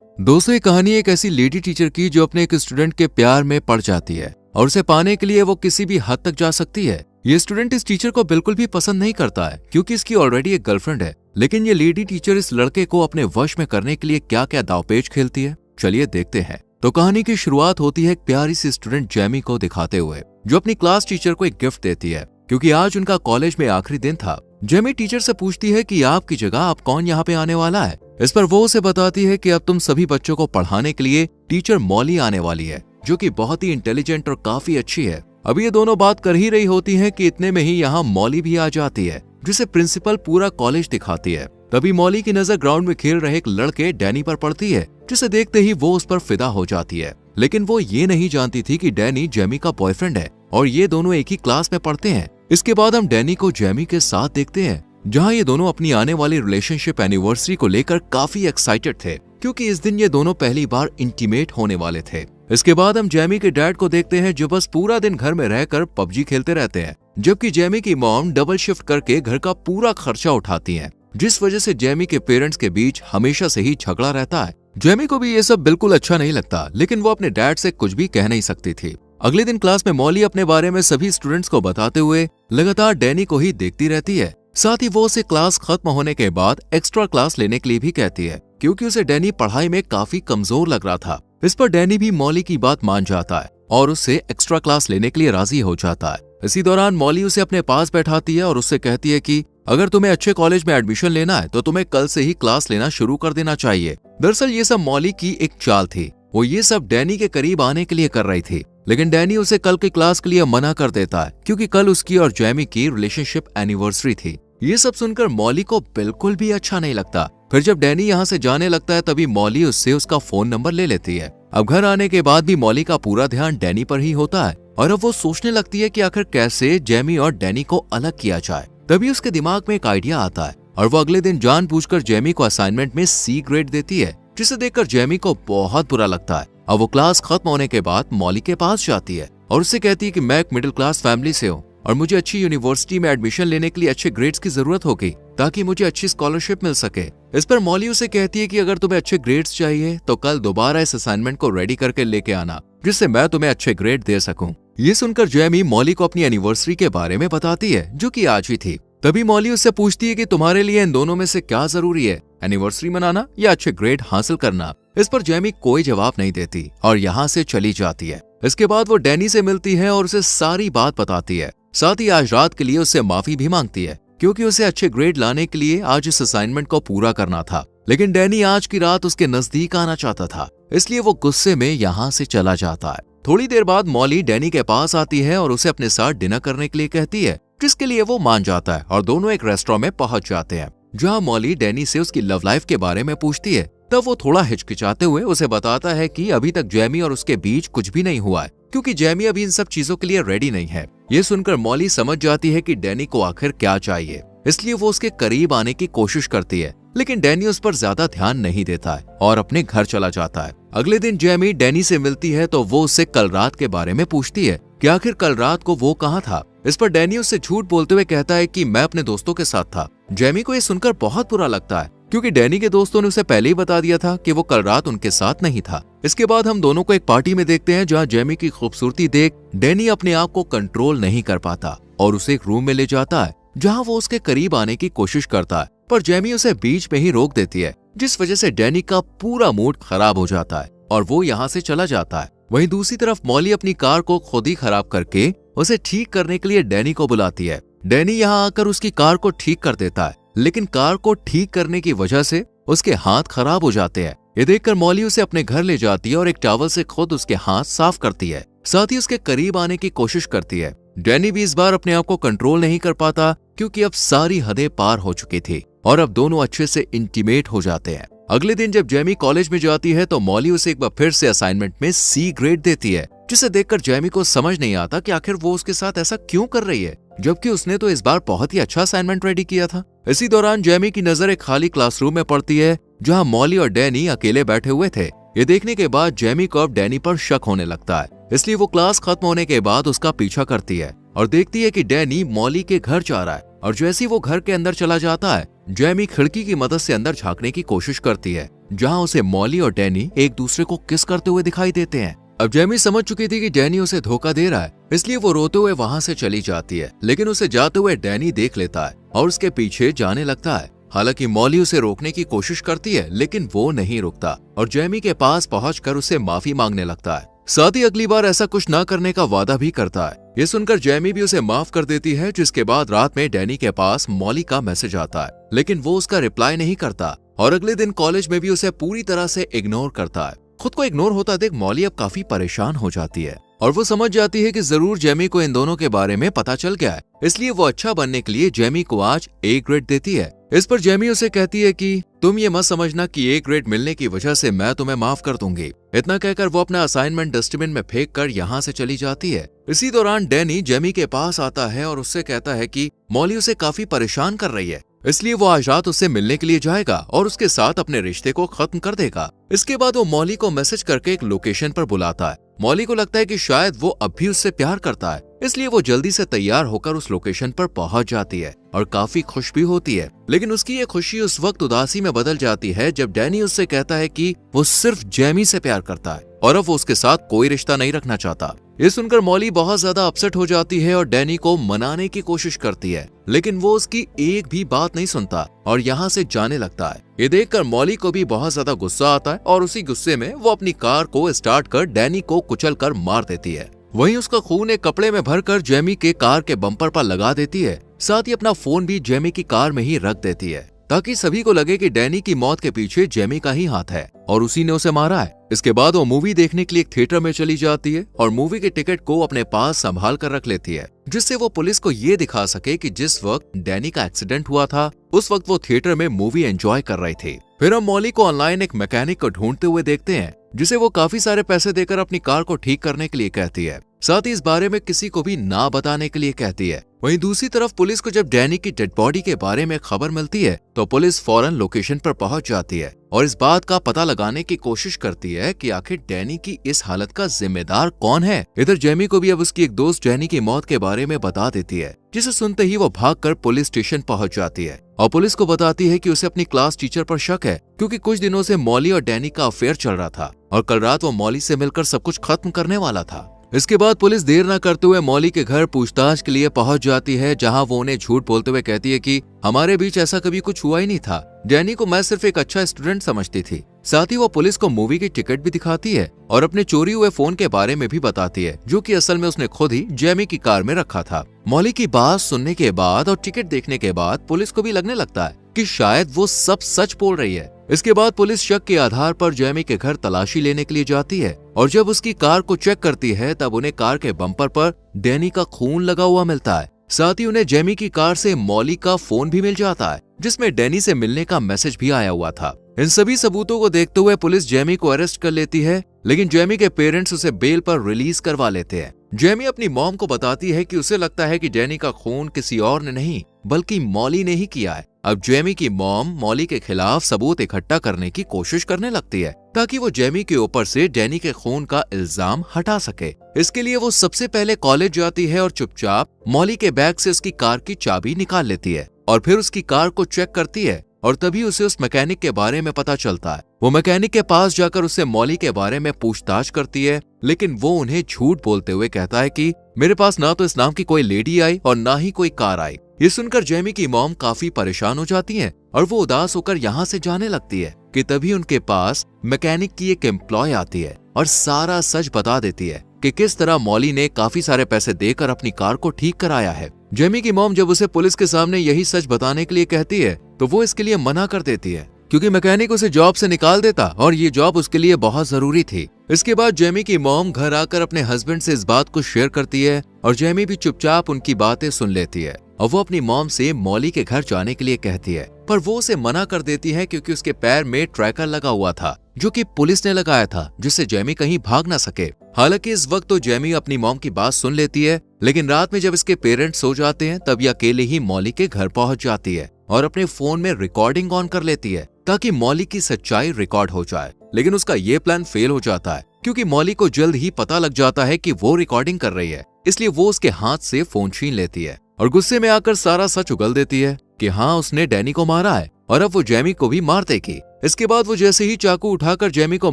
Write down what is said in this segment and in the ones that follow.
दोस्तों, ये कहानी एक ऐसी लेडी टीचर की जो अपने एक स्टूडेंट के प्यार में पड़ जाती है और उसे पाने के लिए वो किसी भी हद तक जा सकती है। ये स्टूडेंट इस टीचर को बिल्कुल भी पसंद नहीं करता है क्योंकि इसकी ऑलरेडी एक गर्लफ्रेंड है। लेकिन ये लेडी टीचर इस लड़के को अपने वश में करने के लिए क्या क्या दांवपेच खेलती है, चलिए देखते हैं। तो कहानी की शुरुआत होती है एक प्यारी सी स्टूडेंट जेमी को दिखाते हुए, जो अपनी क्लास टीचर को एक गिफ्ट देती है क्योंकि आज उनका कॉलेज में आखिरी दिन था। जेमी टीचर से पूछती है कि आपकी जगह आप कौन यहाँ पे आने वाला है। इस पर वो उसे बताती है कि अब तुम सभी बच्चों को पढ़ाने के लिए टीचर मॉली आने वाली है, जो कि बहुत ही इंटेलिजेंट और काफी अच्छी है। अभी ये दोनों बात कर ही रही होती हैं कि इतने में ही यहाँ मॉली भी आ जाती है, जिसे प्रिंसिपल पूरा कॉलेज दिखाती है। तभी मॉली की नजर ग्राउंड में खेल रहे एक लड़के डैनी पर पड़ती है, जिसे देखते ही वो उस पर फिदा हो जाती है। लेकिन वो ये नहीं जानती थी कि डैनी जेमी का बॉयफ्रेंड है और ये दोनों एक ही क्लास में पढ़ते हैं। इसके बाद हम डैनी को जेमी के साथ देखते हैं, जहां ये दोनों अपनी आने वाली रिलेशनशिप एनिवर्सरी को लेकर काफी एक्साइटेड थे क्योंकि इस दिन ये दोनों पहली बार इंटीमेट होने वाले थे। इसके बाद हम जेमी के डैड को देखते हैं, जो बस पूरा दिन घर में रहकर पबजी खेलते रहते हैं, जबकि जेमी की मॉम डबल शिफ्ट करके घर का पूरा खर्चा उठाती है, जिस वजह से जेमी के पेरेंट्स के बीच हमेशा से ही झगड़ा रहता है। जेमी को भी ये सब बिल्कुल अच्छा नहीं लगता, लेकिन वो अपने डैड से कुछ भी कह नहीं सकती थी। अगले दिन क्लास में मॉली अपने बारे में सभी स्टूडेंट्स को बताते हुए लगातार डैनी को ही देखती रहती है। साथ ही वो उसे क्लास खत्म होने के बाद एक्स्ट्रा क्लास लेने के लिए भी कहती है क्योंकि उसे डैनी पढ़ाई में काफी कमजोर लग रहा था। इस पर डैनी भी मॉली की बात मान जाता है और उससे एक्स्ट्रा क्लास लेने के लिए राजी हो जाता है। इसी दौरान मॉली उसे अपने पास बैठाती है और उससे कहती है कि अगर तुम्हें अच्छे कॉलेज में एडमिशन लेना है तो तुम्हें कल से ही क्लास लेना शुरू कर देना चाहिए। दरअसल ये सब मॉली की एक चाल थी। वो ये सब डैनी के करीब आने के लिए कर रही थी, लेकिन डैनी उसे कल की क्लास के लिए मना कर देता है क्योंकि कल उसकी और जेमी की रिलेशनशिप एनिवर्सरी थी। ये सब सुनकर मॉली को बिल्कुल भी अच्छा नहीं लगता। फिर जब डैनी यहाँ से जाने लगता है तभी मॉली उससे उसका फोन नंबर ले लेती है। अब घर आने के बाद भी मॉली का पूरा ध्यान डैनी पर ही होता है और अब वो सोचने लगती है कि आखिर कैसे जेमी और डैनी को अलग किया जाए। तभी उसके दिमाग में एक आइडिया आता है और वो अगले दिन जानबूझकर जेमी को असाइनमेंट में सी ग्रेड देती है, जिसे देखकर जेमी को बहुत बुरा लगता है। अब वो क्लास खत्म होने के बाद मॉली के पास जाती है और उससे कहती है कि मैं एक मिडिल क्लास फैमिली से हूँ और मुझे अच्छी यूनिवर्सिटी में एडमिशन लेने के लिए अच्छे ग्रेड्स की जरूरत होगी ताकि मुझे अच्छी स्कॉलरशिप मिल सके। इस पर मॉली उसे कहती है कि अगर तुम्हें अच्छे ग्रेड्स चाहिए तो कल दोबारा इस असाइनमेंट को रेडी करके लेके आना, जिससे मैं तुम्हें अच्छे ग्रेड दे सकूं। ये सुनकर जेमी मॉली को अपनी एनिवर्सरी के बारे में बताती है, जो कि आज ही थी। तभी मॉली उससे पूछती है कि तुम्हारे लिए इन दोनों में से क्या जरूरी है, एनिवर्सरी मनाना या अच्छे ग्रेड हासिल करना। इस पर जेमी कोई जवाब नहीं देती और यहाँ से चली जाती है। इसके बाद वो डैनी से मिलती है और उसे सारी बात बताती है। साथ ही आज रात के लिए उससे माफी भी मांगती है क्योंकि उसे अच्छे ग्रेड लाने के लिए आज इस असाइनमेंट को पूरा करना था। लेकिन डैनी आज की रात उसके नजदीक आना चाहता था, इसलिए वो गुस्से में यहाँ से चला जाता है। थोड़ी देर बाद मॉली डैनी के पास आती है और उसे अपने साथ डिनर करने के लिए कहती है, जिसके लिए वो मान जाता है और दोनों एक रेस्टोरेंट में पहुंच जाते हैं, जहाँ मॉली डैनी से उसकी लव लाइफ के बारे में पूछती है। तब वो थोड़ा हिचकिचाते हुए उसे बताता है कि अभी तक जेमी और उसके बीच कुछ भी नहीं हुआ है क्योंकि जेमी अभी इन सब चीजों के लिए रेडी नहीं है। ये सुनकर मॉली समझ जाती है कि डैनी को आखिर क्या चाहिए, इसलिए वो उसके करीब आने की कोशिश करती है, लेकिन डैनी उस पर ज्यादा ध्यान नहीं देता है और अपने घर चला जाता है। अगले दिन जेमी डैनी से मिलती है तो वो उससे कल रात के बारे में पूछती है कि आखिर कल रात को वो कहाँ था। इस पर डैनी उससे झूठ बोलते हुए कहता है कि मैं अपने दोस्तों के साथ था। जेमी को ये सुनकर बहुत बुरा लगता है क्योंकि डैनी के दोस्तों ने उसे पहले ही बता दिया था कि वो कल रात उनके साथ नहीं था। इसके बाद हम दोनों को एक पार्टी में देखते हैं, जहाँ जेमी की खूबसूरती देख डैनी अपने आप को कंट्रोल नहीं कर पाता और उसे एक रूम में ले जाता है, जहाँ वो उसके करीब आने की कोशिश करता है, पर जेमी उसे बीच में ही रोक देती है, जिस वजह से डैनी का पूरा मूड खराब हो जाता है और वो यहाँ से चला जाता है। वहीं दूसरी तरफ मॉली अपनी कार को खुद ही खराब करके उसे ठीक करने के लिए डैनी को बुलाती है। डैनी यहाँ आकर उसकी कार को ठीक कर देता है, लेकिन कार को ठीक करने की वजह से उसके हाथ खराब हो जाते हैं। ये देखकर मॉली उसे अपने घर ले जाती है और एक टॉवल से खुद उसके हाथ साफ करती है, साथ ही उसके करीब आने की कोशिश करती है। डैनी भी इस बार अपने आप को कंट्रोल नहीं कर पाता क्योंकि अब सारी हदें पार हो चुकी थी और अब दोनों अच्छे से इंटीमेट हो जाते हैं। अगले दिन जब जेमी कॉलेज में जाती है तो मॉली उसे एक बार फिर से असाइनमेंट में सी ग्रेड देती है, जिसे देखकर जेमी को समझ नहीं आता कि आखिर वो उसके साथ ऐसा क्यों कर रही है, जबकि उसने तो इस बार बहुत ही अच्छा असाइनमेंट रेडी किया था। इसी दौरान जेमी की नजर एक खाली क्लासरूम में पड़ती है, जहां मॉली और डैनी अकेले बैठे हुए थे। ये देखने के बाद जेमी को अब डैनी पर शक होने लगता है, इसलिए वो क्लास खत्म होने के बाद उसका पीछा करती है और देखती है कि डैनी मॉली के घर जा रहा है। और जैसे ही वो घर के अंदर चला जाता है, जेमी खिड़की की मदद से अंदर झांकने की कोशिश करती है जहाँ उसे मॉली और डैनी एक दूसरे को किस करते हुए दिखाई देते हैं। अब जेमी समझ चुकी थी कि डैनी उसे धोखा दे रहा है, इसलिए वो रोते हुए वहाँ से चली जाती है, लेकिन उसे जाते हुए डैनी देख लेता है और उसके पीछे जाने लगता है। हालांकि मॉली उसे रोकने की कोशिश करती है, लेकिन वो नहीं रुकता और जेमी के पास पहुंचकर उसे माफी मांगने लगता है। साथ ही अगली बार ऐसा कुछ न करने का वादा भी करता है। ये सुनकर जेमी भी उसे माफ कर देती है, जिसके बाद रात में डैनी के पास मॉली का मैसेज आता है, लेकिन वो उसका रिप्लाई नहीं करता और अगले दिन कॉलेज में भी उसे पूरी तरह से इग्नोर करता है। खुद को इग्नोर होता देख मॉली अब काफी परेशान हो जाती है और वो समझ जाती है कि जरूर जेमी को इन दोनों के बारे में पता चल गया है, इसलिए वो अच्छा बनने के लिए जेमी को आज ए ग्रेड देती है। इस पर जेमी उसे कहती है कि तुम ये मत समझना कि ए ग्रेड मिलने की वजह से मैं तुम्हें माफ कर दूंगी। इतना कहकर वो अपना असाइनमेंट डस्टबिन में फेंक कर यहाँ से चली जाती है। इसी दौरान डैनी जेमी के पास आता है और उससे कहता है कि मॉली उसे काफी परेशान कर रही है, इसलिए वो आज रात उससे मिलने के लिए जाएगा और उसके साथ अपने रिश्ते को खत्म कर देगा। इसके बाद वो मॉली को मैसेज करके एक लोकेशन पर बुलाता है। मॉली को लगता है कि शायद वो अब भी उससे प्यार करता है, इसलिए वो जल्दी से तैयार होकर उस लोकेशन पर पहुंच जाती है और काफी खुश भी होती है। लेकिन उसकी ये खुशी उस वक्त उदासी में बदल जाती है जब डैनी उससे कहता है कि वो सिर्फ जेमी से प्यार करता है और अब वो उसके साथ कोई रिश्ता नहीं रखना चाहता। ये सुनकर मॉली बहुत ज्यादा अपसेट हो जाती है और डैनी को मनाने की कोशिश करती है, लेकिन वो उसकी एक भी बात नहीं सुनता और यहाँ से जाने लगता है। ये देखकर मॉली को भी बहुत ज्यादा गुस्सा आता है और उसी गुस्से में वो अपनी कार को स्टार्ट कर डैनी को कुचलकर मार देती है। वहीं उसका खून एक कपड़े में भरकर जेमी के कार के बम्पर पर लगा देती है। साथ ही अपना फोन भी जेमी की कार में ही रख देती है ताकि सभी को लगे कि डैनी की मौत के पीछे जेमी का ही हाथ है और उसी ने उसे मारा है। इसके बाद वो मूवी देखने के लिए एक थिएटर में चली जाती है और मूवी के टिकट को अपने पास संभाल कर रख लेती है, जिससे वो पुलिस को ये दिखा सके कि जिस वक्त डैनी का एक्सीडेंट हुआ था उस वक्त वो थिएटर में मूवी एंजॉय कर रही थी। फिर हम मॉली को ऑनलाइन एक मैकेनिक को ढूंढते हुए देखते हैं, जिसे वो काफी सारे पैसे देकर अपनी कार को ठीक करने के लिए कहती है। साथ ही इस बारे में किसी को भी ना बताने के लिए कहती है। वहीं दूसरी तरफ पुलिस को जब डैनी की डेड बॉडी के बारे में खबर मिलती है तो पुलिस फौरन लोकेशन पर पहुंच जाती है और इस बात का पता लगाने की कोशिश करती है कि आखिर डैनी की इस हालत का जिम्मेदार कौन है। इधर जेमी को भी अब उसकी एक दोस्त डैनी की मौत के बारे में बता देती है, जिसे सुनते ही वो भागकर पुलिस स्टेशन पहुंच जाती है और पुलिस को बताती है कि उसे अपनी क्लास टीचर पर शक है, क्योंकि कुछ दिनों से मॉली और डैनी का अफेयर चल रहा था और कल रात वो मॉली से मिलकर सब कुछ खत्म करने वाला था। इसके बाद पुलिस देर न करते हुए मॉली के घर पूछताछ के लिए पहुंच जाती है, जहां वो उन्हें झूठ बोलते हुए कहती है कि हमारे बीच ऐसा कभी कुछ हुआ ही नहीं था, डैनी को मैं सिर्फ एक अच्छा स्टूडेंट समझती थी। साथ ही वो पुलिस को मूवी की टिकट भी दिखाती है और अपने चोरी हुए फोन के बारे में भी बताती है, जो कि असल में उसने खुद ही जेमी की कार में रखा था। मॉली की बात सुनने के बाद और टिकट देखने के बाद पुलिस को भी लगने लगता है कि शायद वो सब सच बोल रही है। इसके बाद पुलिस शक के आधार पर जेमी के घर तलाशी लेने के लिए जाती है और जब उसकी कार को चेक करती है तब उन्हें कार के बम्पर पर डैनी का खून लगा हुआ मिलता है। साथ ही उन्हें जेमी की कार से मॉली का फोन भी मिल जाता है, जिसमें डैनी से मिलने का मैसेज भी आया हुआ था। इन सभी सबूतों को देखते हुए पुलिस जेमी को अरेस्ट कर लेती है, लेकिन जेमी के पेरेंट्स उसे बेल पर रिलीज करवा लेते हैं। जेमी अपनी मॉम को बताती है कि उसे लगता है कि डैनी का खून किसी और ने नहीं बल्कि मॉली ने ही किया है। अब जेमी की मॉम मॉली के खिलाफ सबूत इकट्ठा करने की कोशिश करने लगती है ताकि वो जेमी के ऊपर से डैनी के खून का इल्जाम हटा सके। इसके लिए वो सबसे पहले कॉलेज जाती है और चुपचाप मॉली के बैग से उसकी कार की चाबी निकाल लेती है और फिर उसकी कार को चेक करती है और तभी उसे उस मैकेनिक के बारे में पता चलता है। वो मैकेनिक के पास जाकर उससे मॉली के बारे में पूछताछ करती है, लेकिन वो उन्हें झूठ बोलते हुए कहता है कि मेरे पास ना तो इस नाम की कोई लेडी आई और ना ही कोई कार आई। ये सुनकर जेमी की मॉम काफी परेशान हो जाती है और वो उदास होकर यहाँ से जाने लगती है कि तभी उनके पास मैकेनिक की एक एम्प्लॉय आती है और सारा सच बता देती है कि किस तरह मॉली ने काफी सारे पैसे देकर अपनी कार को ठीक कराया है। जेमी की मॉम जब उसे पुलिस के सामने यही सच बताने के लिए कहती है तो वो इसके लिए मना कर देती है, क्योंकि मैकेनिक उसे जॉब से निकाल देता और ये जॉब उसके लिए बहुत जरूरी थी। इसके बाद जेमी की मॉम घर आकर अपने हस्बैंड से इस बात को शेयर करती है और जेमी भी चुपचाप उनकी बातें सुन लेती है और वो अपनी मॉम से मॉली के घर जाने के लिए कहती है, पर वो उसे मना कर देती है क्योंकि उसके पैर में ट्रैकर लगा हुआ था जो कि पुलिस ने लगाया था, जिससे जेमी कहीं भाग ना सके। हालांकि इस वक्त तो जेमी अपनी मॉम की बात सुन लेती है, लेकिन रात में जब इसके पेरेंट्स सो जाते हैं तब ये अकेले ही मॉली के घर पहुंच जाती है और अपने फोन में रिकॉर्डिंग ऑन कर लेती है ताकि मॉली की सच्चाई रिकॉर्ड हो जाए। लेकिन उसका ये प्लान फेल हो जाता है क्योंकि मॉली को जल्द ही पता लग जाता है कि वो रिकॉर्डिंग कर रही है, इसलिए वो उसके हाथ से फोन छीन लेती है और गुस्से में आकर सारा सच उगल देती है कि हाँ उसने डैनी को मारा है और अब वो जेमी को भी मार देगी। इसके बाद वो जैसे ही चाकू उठाकर जेमी को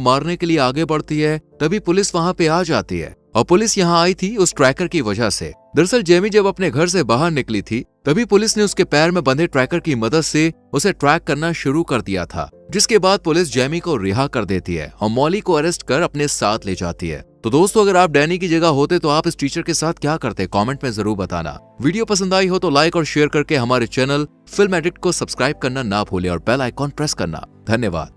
मारने के लिए आगे बढ़ती है, तभी पुलिस वहां पे आ जाती है। और पुलिस यहाँ आई थी उस ट्रैकर की वजह से। दरअसल जेमी जब अपने घर से बाहर निकली थी, तभी पुलिस ने उसके पैर में बंधे ट्रैकर की मदद से उसे ट्रैक करना शुरू कर दिया था, जिसके बाद पुलिस जेमी को रिहा कर देती है और मॉली को अरेस्ट कर अपने साथ ले जाती है। तो दोस्तों, अगर आप डैनी की जगह होते तो आप इस टीचर के साथ क्या करते, कमेंट में जरूर बताना। वीडियो पसंद आई हो तो लाइक और शेयर करके हमारे चैनल फिल्म एडिक्ट को सब्सक्राइब करना ना भूले और बेल आइकॉन प्रेस करना। धन्यवाद।